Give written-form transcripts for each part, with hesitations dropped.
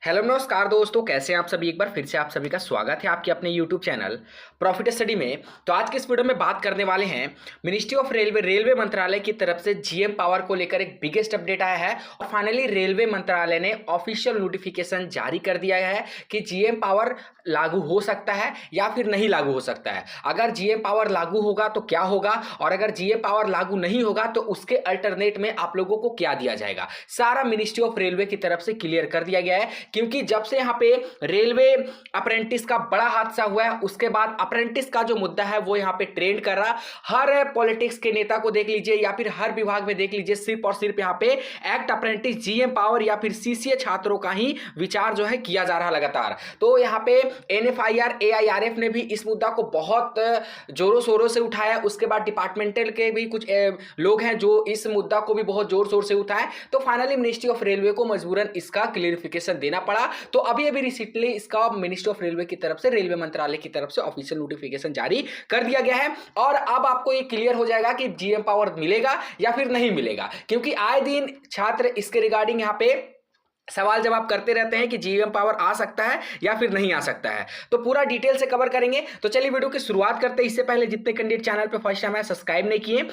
Hello नमस्कार दोस्तों, कैसे हैं आप सभी। एक बार फिर से आप सभी का स्वागत है आपके अपने यूट्यूब चैनल प्रॉफिट स्टडी में। तो आज के इस वीडियो में बात करने वाले हैं मिनिस्ट्री ऑफ रेलवे मंत्रालय की तरफ से जीएम पावर को लेकर एक बिगेस्ट अपडेट आया है और फाइनली रेलवे मंत्रालय ने ऑफिशियल नोटिफिकेशन जारी कर दिया है कि जीएम पावर लागू हो सकता है या फिर नहीं लागू हो सकता है। अगर जीएम पावर लागू होगा तो क्या होगा और अगर जीएम पावर लागू नहीं होगा तो उसके अल्टरनेट में आप लोगों को क्या दिया जाएगा, सारा मिनिस्ट्री ऑफ रेलवे की तरफ से क्लियर कर दिया गया है। क्योंकि जब से यहां पे रेलवे अप्रेंटिस का बड़ा हादसा हुआ है उसके बाद अप्रेंटिस का जो मुद्दा है वो यहां पे ट्रेंड कर रहा। हर पॉलिटिक्स के नेता को देख लीजिए या फिर हर विभाग में देख लीजिए, सिर्फ और सिर्फ यहां पे एक्ट अप्रेंटिस, जीएम पावर या फिर सीसीए छात्रों का ही विचार जो है किया जा रहा लगातार। तो यहां पे एनएफआईआर एआईआरएफ ने भी इस मुद्दा को बहुत जोरों शोरों से उठाया। उसके बाद डिपार्टमेंटल के भी कुछ लोग हैं जो इस मुद्दा को भी बहुत जोर शोर से उठाए। तो फाइनली मिनिस्ट्री ऑफ रेलवे को मजबूरन इसका क्लियरिफिकेशन देना पड़ा। तो अभी अभी रिसेंटली इसका मिनिस्ट्री ऑफ रेलवे की तरफ से, रेलवे मंत्रालय की तरफ से ऑफिशियल नोटिफिकेशन जारी कर दिया गया है और अब आपको ये क्लियर हो जाएगा कि जीएम पावर मिलेगा या फिर नहीं मिलेगा। क्योंकि आए दिन छात्र इसके रिगार्डिंग यहां पे सवाल जवाब करते रहते हैं कि जीएम पावर आ सकता है या फिर नहीं आ सकता है। तो पूरा डिटेल से कवर करेंगे। तो चलिए वीडियो की शुरुआत करते हैं। इससे पहले जितने कैंडिडेट चैनल पे फर्स्ट टाइम है सब्सक्राइब नहीं किए,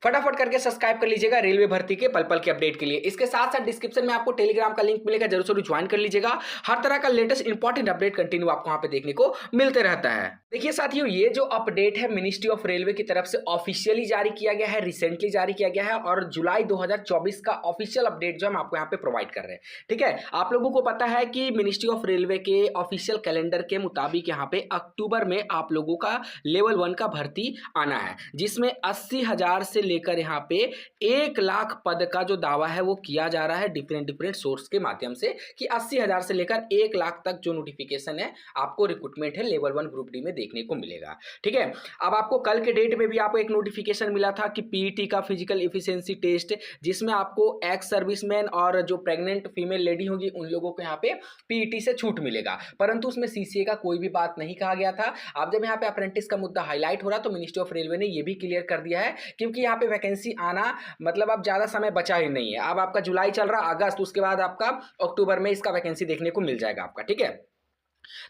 फटाफट करके सब्सक्राइब कर लीजिएगा रेलवे भर्ती के पल पल के अपडेट के लिए। इसके साथ साथ डिस्क्रिप्शन में आपको टेलीग्राम का लिंक मिलेगा, जरूर जरूर ज्वाइन कर लीजिएगा। हर तरह का लेटेस्ट इंपॉर्टेंट अपडेट कंटिन्यू आपको वहां पे देखने को मिलते रहता है। देखिए साथियों, ये जो अपडेट है मिनिस्ट्री ऑफ रेलवे की तरफ से ऑफिशियली जारी किया गया है, रिसेंटली जारी किया गया है और जुलाई 2024 का ऑफिशियल अपडेट जो हम आपको यहाँ पे प्रोवाइड कर रहे हैं। ठीक है, आप लोगों को पता है कि मिनिस्ट्री ऑफ रेलवे के ऑफिशियल कैलेंडर के मुताबिक यहाँ पे अक्टूबर में आप लोगों का लेवल 1 का भर्ती आना है, जिसमें 80,000 से लेकर यहाँ पे 1,00,000 पद का जो दावा है वो किया जा रहा है डिफरेंट सोर्स के माध्यम से कि 80,000 से लेकर 1,00,000 तक जो नोटिफिकेशन है आपको रिक्रूटमेंट है लेवल 1 ग्रुप डी में देखने को मिलेगा। ठीक है, अब आपको कल के डेट में भी आपको एक नोटिफिकेशन मिला था कि पीईटी का फिजिकल एफिशिएंसी टेस्ट, जिसमें आपको एक्स सर्विसमैन और जो प्रेग्नेंट फीमेल लेडी होगी उन लोगों को यहाँ पे पीईटी से छूट मिलेगा, परंतु उसमें सीसीए का कोई भी बात नहीं कहा गया था। अब जब यहाँ पे अप्रेंटिस का मुद्दा हाईलाइट हो रहा तो मिनिस्ट्री ऑफ रेलवे ने यह भी क्लियर कर दिया है, क्योंकि यहाँ पे वैकेंसी आना मतलब अब ज्यादा समय बचा ही नहीं है। अब आपका जुलाई चल रहा, अगस्त, उसके बाद आपका अक्टूबर में इसका वैकेंसी देखने को मिल जाएगा आपका। ठीक है,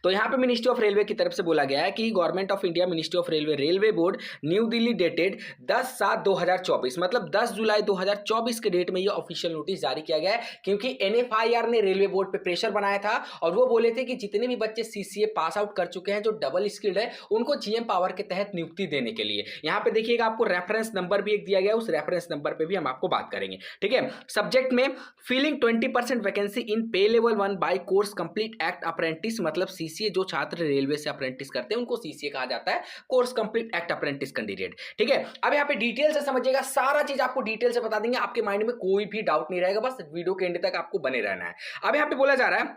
तो यहां पे मिनिस्ट्री ऑफ रेलवे की तरफ से बोला गया है कि government of India, ministry of railway, railway board, new Delhi, dated 10/7/2024, मतलब 10 जुलाई 2024 के डेट में ये ऑफिशियल नोटिस जारी किया गया है। क्योंकि एनएफआईआर ने रेलवे बोर्ड पे प्रेशर बनाया था और वो बोले थे कि जितने भी बच्चे सीसीए पास आउट कर चुके हैं जो डबल स्किल्ड है उनको जीएम पावर के तहत नियुक्ति देने के लिए। यहाँ पे देखिएगा आपको रेफरेंस नंबर भी एक दिया गया है, उस रेफरेंस नंबर पे भी हम आपको बात करेंगे। ठीक है, सब्जेक्ट में filling 20% vacancy in pay level 1 by course complete act apprentice, मतलब सीसीए जो छात्र रेलवे से अप्रेंटिस करते हैं उनको सीसीए कहा जाता है, course complete act apprentice candidate. ठीक है, अब यहाँ पे डिटेल से समझिएगा, सारा चीज आपको डिटेल से बता देंगे, आपके माइंड में कोई भी डाउट नहीं रहेगा, बस वीडियो के एंड तक आपको बने रहना है। अब यहाँ पे बोला जा रहा है,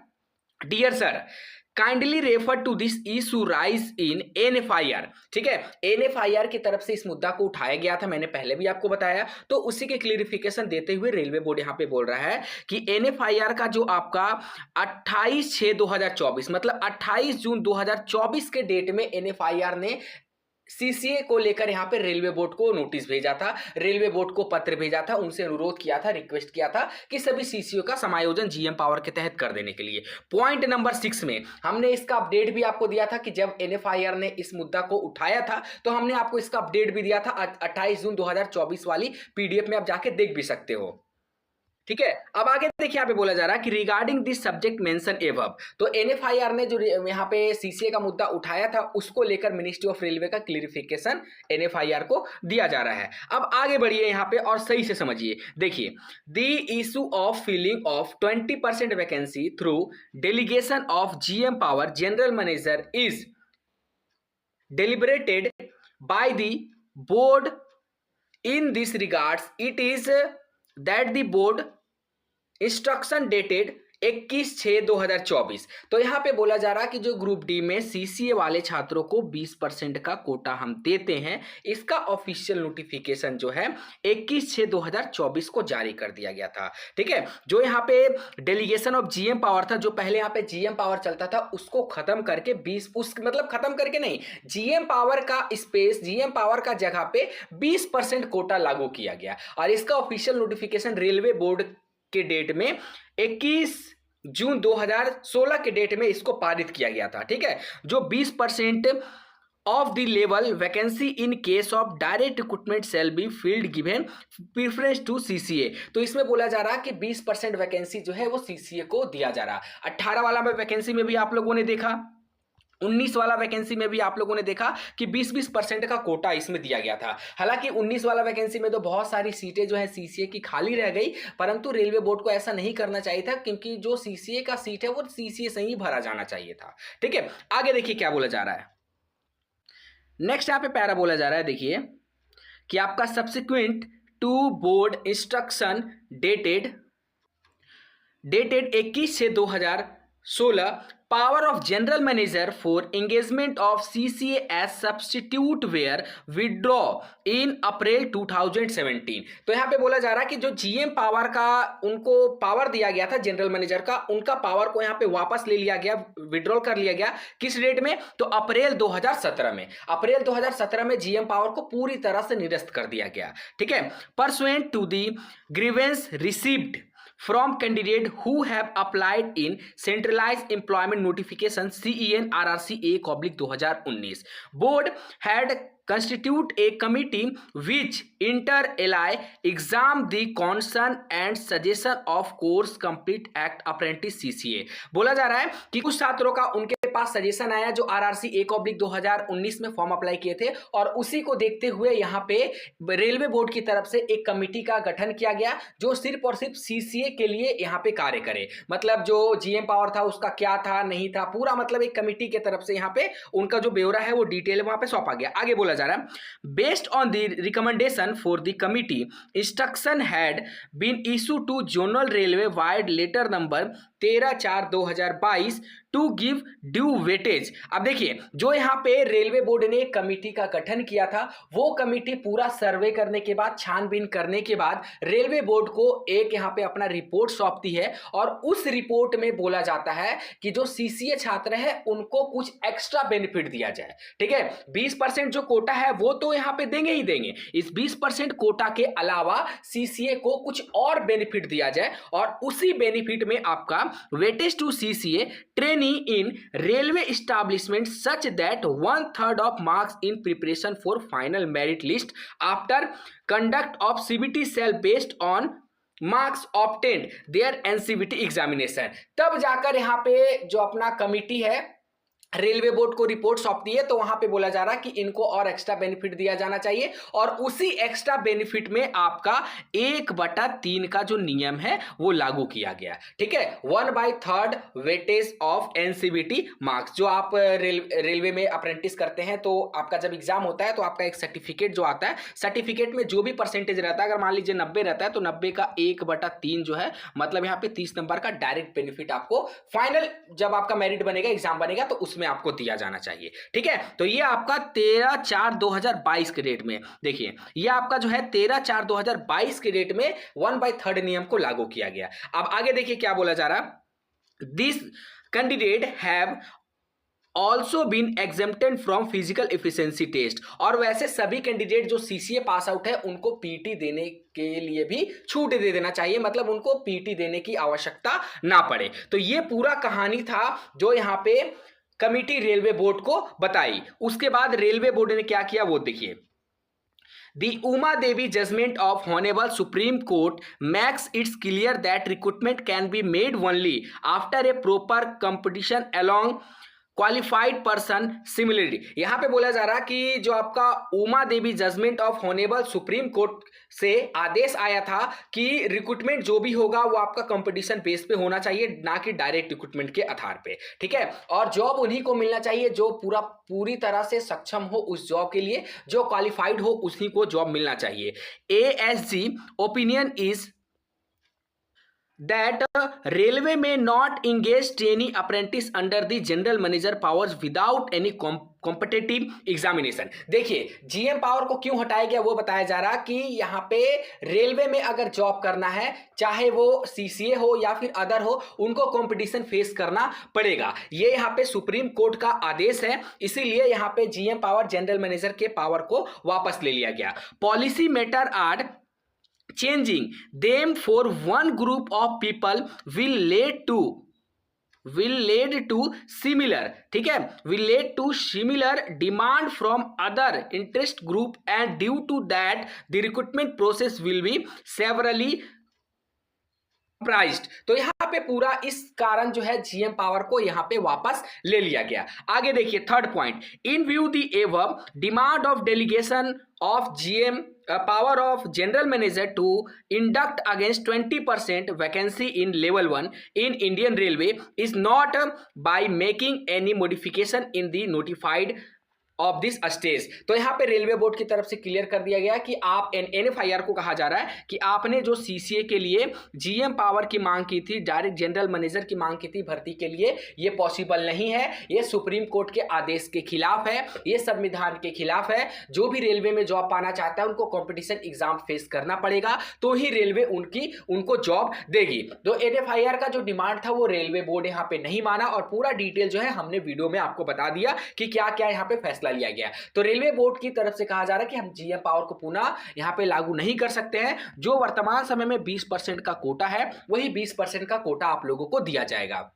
dear sir kindly refer to this issue raise in NFIR. ठीक है, एनएफआईआर की तरफ से इस मुद्दा को उठाया गया था, मैंने पहले भी आपको बताया। तो उसी के क्लियरिफिकेशन देते हुए रेलवे बोर्ड यहां पे बोल रहा है कि एनएफआईआर का जो आपका 28/6/2024 मतलब 28 जून 2024 के डेट में एनएफआईआर ने सीसीए को लेकर यहां पे रेलवे बोर्ड को नोटिस भेजा था, रेलवे बोर्ड को पत्र भेजा था, उनसे अनुरोध किया था, रिक्वेस्ट किया था कि सभी सीसीओ का समायोजन जीएम पावर के तहत कर देने के लिए। पॉइंट नंबर 6 में हमने इसका अपडेट भी आपको दिया था कि जब एनएफआईआर ने इस मुद्दा को उठाया था तो हमने आपको इसका अपडेट भी दिया था 28 जून 2024 वाली पीडीएफ में, आप जाके देख भी सकते हो। ठीक है, अब आगे देखिए यहाँ पे बोला जा रहा है कि regarding this subject mention above, तो एनएफआईआर ने जो यहाँ पे सीसीए का मुद्दा उठाया था उसको लेकर मिनिस्ट्री ऑफ रेलवे का क्लियरिफिकेशन एनएफआईआर को दिया जा रहा है। अब आगे बढ़िए यहाँ पे और सही से समझिए। देखिए, the issue of filling of 20% vacancy through delegation of GM power general manager is deliberated by the board. In this regards, it is that the board instruction dated 21/6/2024। तो यहां पे बोला जा रहा कि जो ग्रुप डी में सीसीए वाले छात्रों को 20% का कोटा हम देते हैं, इसका ऑफिशियल नोटिफिकेशन जो है 21/6/2024 को जारी कर दिया गया था। ठीक है, जो यहाँ पे डेलीगेशन ऑफ जीएम पावर था, जो पहले यहाँ पे जीएम पावर चलता था उसको खत्म करके 20, उस मतलब खत्म करके नहीं, जीएम पावर का स्पेस, जीएम पावर का जगह पे 20% कोटा लागू किया गया और इसका ऑफिशियल नोटिफिकेशन रेलवे बोर्ड के डेट में 21 जून 2016 के डेट में इसको पारित किया गया था। ठीक है, जो 20% of the level vacancy in case of direct recruitment shall be filled given preference to CCA. तो इसमें बोला जा रहा है कि 20% वैकेंसी जो है वो सीसीए को दिया जा रहा। 18 वाला वैकेंसी में भी आप लोगों ने देखा, 19 वाला वैकेंसी में भी आप लोगों ने देखा कि 20% का कोटा इसमें दिया गया था। हालांकि 19 वाला वैकेंसी में तो बहुत सारी सीटें जो है सीसीए की खाली रह गई, परंतु रेलवे बोर्ड को ऐसा नहीं करना चाहिए था, क्योंकि जो सीसीए का सीट है वो सीसीए से ही भरा जाना चाहिए था। ठीक है, आगे देखिए क्या बोला जा रहा है। नेक्स्ट यहां पे पैरा बोला जा रहा है, देखिए कि आपका subsequent to board instruction dated 21 से 2016 power of general manager for engagement of CCA as substitute were withdraw in April 2017। तो यहां पे बोला जा रहा है कि जो जीएम पावर का उनको पावर दिया गया था जनरल मैनेजर का, उनका पावर को यहां पे वापस ले लिया गया, विड्रॉल कर लिया गया। किस डेट में? तो अप्रैल 2017 में। अप्रैल 2017 में जीएम पावर को पूरी तरह से निरस्त कर दिया गया। ठीक है, pursuant to the grievance received from candidate who have applied in centralized employment notification CEN RRC A/2019, board had constitute a committee which inter alia exam the concern and suggestion of course complete act apprentice CCA। बोला जा रहा है कि कुछ छात्रों का उनके पास suggestion आया जो RRC A/2019 में फॉर्म अप्लाई किए थे, और उसी को देखते हुए यहाँ पे रेलवे बोर्ड की तरफ से एक कमिटी का गठन किया गया जो सिर्फ और सिर्फ सीसीए के लिए यहाँ पे कार्य करे। मतलब जो जीएम पावर था उसका क्या था नहीं था, पूरा मतलब एक कमिटी के तरफ से यहाँ पे उनका जो ब्यौरा है वो डिटेल वहां पे सौंपा गया। आगे बोला जा रहा है, based on the recommendation for the committee instruction had been issue to zonal railway vide letter number 13/4/2022 to give due weightage. अब देखिए जो यहाँ पे रेलवे बोर्ड ने कमिटी का गठन किया था, वो कमिटी पूरा सर्वे करने के बाद, छानबीन करने के बाद रेलवे बोर्ड को एक यहाँ पे अपना रिपोर्ट सौंपती है, और उस रिपोर्ट में बोला जाता है कि जो सीसीए छात्र है उनको कुछ एक्स्ट्रा बेनिफिट दिया जाए। ठीक है, 20% जो कोटा है वो तो यहाँ पे देंगे ही देंगे, इस 20% कोटा के अलावा सीसीए को कुछ और बेनिफिट दिया जाए, और उसी बेनिफिट में आपका weightage to CCA training in railway establishment such that 1/3 of marks in preparation for final merit list after conduct of CBT shall based on marks obtained their NCBT examination। तब जाकर यहाँ पे जो अपना कमिटी है railway board को report सौंपती है, तो वहां पे बोला जा रहा है कि इनको और एक्स्ट्रा बेनिफिट दिया जाना चाहिए, और उसी एक्स्ट्रा बेनिफिट में आपका 1/3 का जो नियम है वो लागू किया गया। ठीक है, 1/3 वेटेज ऑफ एनसीबीटी मार्क्स। जो आप रेलवे में अप्रेंटिस करते हैं तो आपका जब एग्जाम होता है तो आपका एक सर्टिफिकेट जो आता है, सर्टिफिकेट में जो भी परसेंटेज रहता है, अगर मान लीजिए 90 रहता है तो 90 का 1/3 जो है, मतलब यहाँ पे 30 नंबर का डायरेक्ट बेनिफिट आपको फाइनल जब आपका मेरिट बनेगा, एग्जाम बनेगा, तो उसमें आपको दिया जाना चाहिए। ठीक है, तो ये आपका 13/4/2022 के डेट में, देखिए ये आपका जो है 13/4/2022 के डेट में 1/3 नियम को लागू किया गया। अब आगे देखिए क्या बोला जा रहा है, this candidate have also been exempted from physical efficiency test. और वैसे सभी कैंडिडेट जो सीसीए पास आउट है उनको पीटी देने के लिए भी छूट दे देना चाहिए, मतलब उनको पीटी देने की आवश्यकता ना पड़े। तो ये पूरा कहानी था जो यहाँ पे कमिटी रेलवे बोर्ड को बताई। उसके बाद रेलवे बोर्ड ने क्या किया वो देखिए, The Uma Devi judgment of Honorable Supreme Court makes it clear that recruitment can be made only after a proper competition along qualified person similarly. यहां पे बोला जा रहा कि जो आपका Uma Devi judgement of होनेबल supreme court से आदेश आया था कि रिक्रूटमेंट जो भी होगा वो आपका कंपटीशन बेस पे होना चाहिए, ना कि डायरेक्ट रिक्रूटमेंट के आधार पे। ठीक है, और जॉब उन्हीं को मिलना चाहिए जो पूरी तरह से सक्षम हो उस जॉब के लिए, जो क्वालिफाइड हो उसी को जॉब मिलना चाहिए। ASG opinion is that railway may not engage trainee apprentice under the general manager powers without any competitive examination। देखिए जीएम पावर को क्यों हटाया गया वो बताया जा रहा कि यहाँ पे रेलवे में अगर जॉब करना है, चाहे वो सीसीए हो या फिर अदर हो, उनको कंपटीशन फेस करना पड़ेगा। ये यहाँ पे सुप्रीम कोर्ट का आदेश है, इसीलिए यहाँ पे जीएम पावर जनरल मैनेजर के पावर को वापस ले लिया गया। Policy matter are changing them for one group of people will lead to will lead to similar, ठीक है, will lead to similar demand from other interest group and due to that the recruitment process will be severally priced. तो यहां पे पूरा इस कारण जो है जीएम पावर को यहां पे वापस ले लिया गया। आगे देखिए third point, in view the above demand of delegation of GM power of general manager to induct against 20% vacancy in level 1 in Indian railway is not by making any modification in the notified of this stage. तो यहां पे railway board की तरफ से clear कर दिया गया कि आप एनएफआईआर को कहा जा रहा है कि आपने जो सीसीए के लिए जीएम पावर की मांग की थी, डायरेक्ट जनरल मैनेजर की मांग की थी भर्ती के लिए, ये पॉसिबल नहीं है, ये सुप्रीम कोर्ट के आदेश के खिलाफ है, ये संविधान के खिलाफ है। जो भी रेलवे में जॉब पाना चाहता है उनको कॉम्पिटिशन एग्जाम फेस करना पड़ेगा, तो ही रेलवे उनको जॉब देगी। तो एनएफआईआर का जो डिमांड था वो रेलवे बोर्ड यहाँ पे नहीं माना और पूरा डिटेल जो है हमने वीडियो में आपको बता दिया कि क्या क्या यहाँ पे फैसला लिया गया। तो रेलवे बोर्ड की तरफ से कहा जा रहा है कि हम जीएम पावर को पुनः यहां पे लागू नहीं कर सकते हैं। जो वर्तमान समय में 20% का कोटा है वही 20% का कोटा आप लोगों को दिया जाएगा,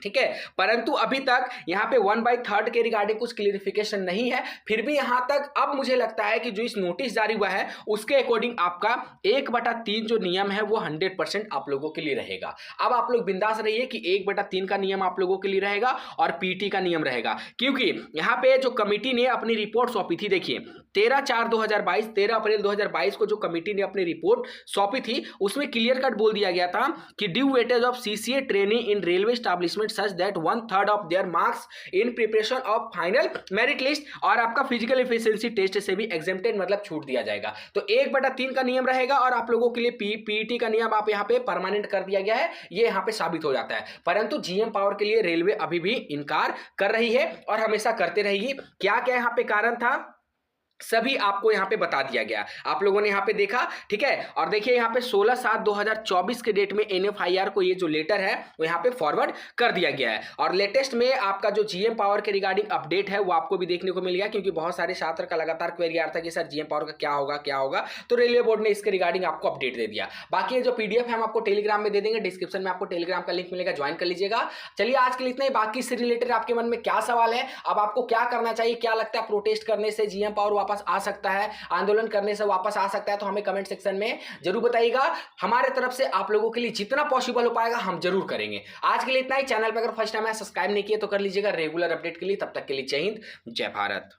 ठीक है। परंतु अभी तक यहां पे 1/3 के रिगार्डिंग कुछ क्लियरिफिकेशन नहीं है। फिर भी यहां तक अब मुझे लगता है कि जो इस नोटिस जारी हुआ है उसके अकॉर्डिंग आपका 1/3 जो नियम है वो 100% आप लोगों के लिए रहेगा। अब आप लोग बिंदास रहिए कि 1/3 का नियम आप लोगों के लिए रहेगा और पीटी का नियम रहेगा, क्योंकि यहां पे जो कमिटी ने अपनी रिपोर्ट सौंपी थी, देखिए 13 अप्रैल 2022 को जो कमिटी ने अपनी रिपोर्ट सौंपी थी उसमें क्लियर कट बोल दिया गया था कि due weightage of CCA training in railway establishment such that 1/3 of their marks in preparation of final merit list और आपका फिजिकल एफिशिएंसी टेस्ट से भी एग्जेम्प्टेड मतलब छूट दिया जाएगा। तो 1/3 का नियम रहेगा और आप लोगों के लिए पीईटी का नियम आप यहाँ पे परमानेंट कर दिया गया है, ये यहाँ पे साबित हो जाता है। परंतु जीएम पावर के लिए रेलवे अभी भी इनकार कर रही है और हमेशा करते रहेगी। क्या क्या यहाँ पे कारण था सभी आपको यहां पे बता दिया गया, आप लोगों ने यहां पे देखा, ठीक है। और देखिए यहां पे 16/7/2024 के डेट में एनएफआईआर को ये जो लेटर है वो यहां पे फॉरवर्ड कर दिया गया है। और लेटेस्ट में आपका जो जीएम पावर के रिगार्डिंग अपडेट है वो आपको भी देखने को मिल गया, क्योंकि बहुत सारे छात्र का लगातार क्वेरी आ रहा था कि सर जीएम पावर का क्या होगा, तो रेलवे बोर्ड ने इसके रिगार्डिंग आपको अपडेट दे दिया। बाकी जो पीडीएफ है हम आपको टेलीग्राम में दे देंगे, डिस्क्रिप्शन में आपको टेलीग्राम का लिंक मिलेगा, ज्वाइन कर लीजिएगा। चलिए आज के लिए इतना ही। बाकी इससे रिलेटेड आपके मन में क्या सवाल है, अब आपको क्या करना चाहिए, क्या लगता है प्रोटेस्ट करने से जीएम पावर वापस आ सकता है, आंदोलन करने से वापस आ सकता है, तो हमें कमेंट सेक्शन में जरूर बताइएगा। हमारे तरफ से आप लोगों के लिए जितना पॉसिबल हो पाएगा हम जरूर करेंगे। आज के लिए इतना ही। चैनल पर अगर फर्स्ट टाइम है सब्सक्राइब नहीं किया तो कर लीजिएगा रेगुलर अपडेट के लिए। तब तक के लिए जय हिंद, जय भारत।